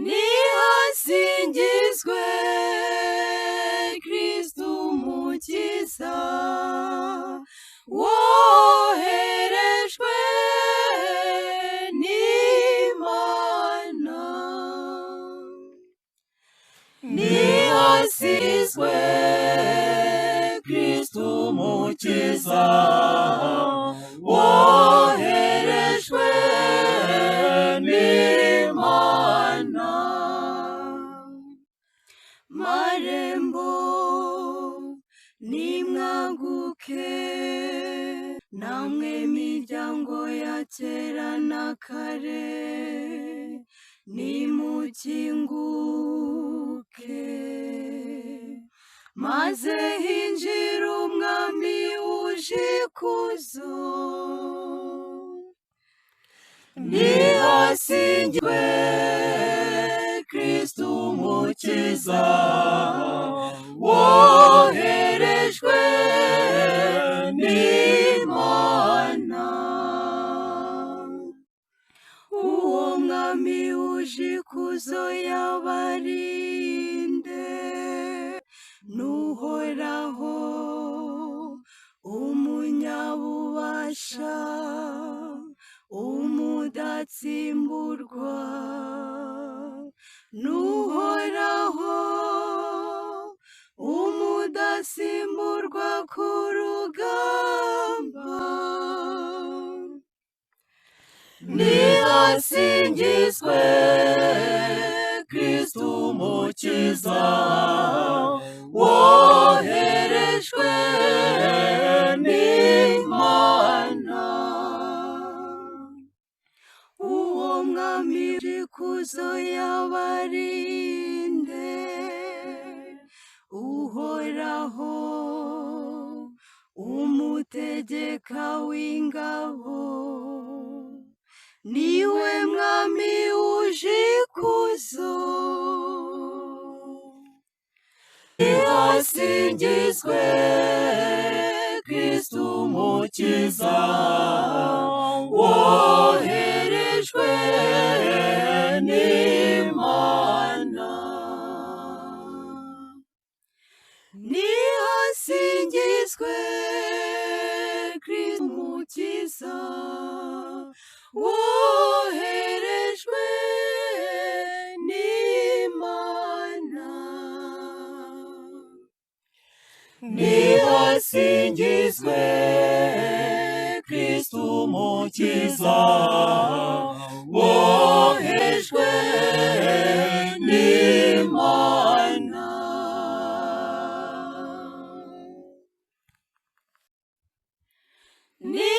nihasingizwe Kristo Umukiza woherejwe n'Imana. Nihasingizwe Kristo Umukiza woherejwe n'Imana. Marembo nimwaguke, namwe miryango ya kera na kare nimukinguke, maze hinjira umwami uje ikuzo. Nihasingizwe Kristo Umukiza woherejwe n'Imana. Uwo mwami uje ikuzo yabarinde n'Uhoraho umunyabubasha, umudatsimburwa, n'Uhoraho umudatsimburwa ku rugamba. Nihasingizwe Kristo Umukiza woherejwe n'Imana. Uwo mwami ikuzo yabarinde, Uhoraho umutegeka w'ingabo, niwe mwami uje ikuzo. Nihasingizwe Kristo Umukiza woherejwe n'Imana. Nihasingizwe Kristo Umukiza woherejwe n'Imana. Nihasingizwe Kristo Umukiza woherejwe n'Imana. Ni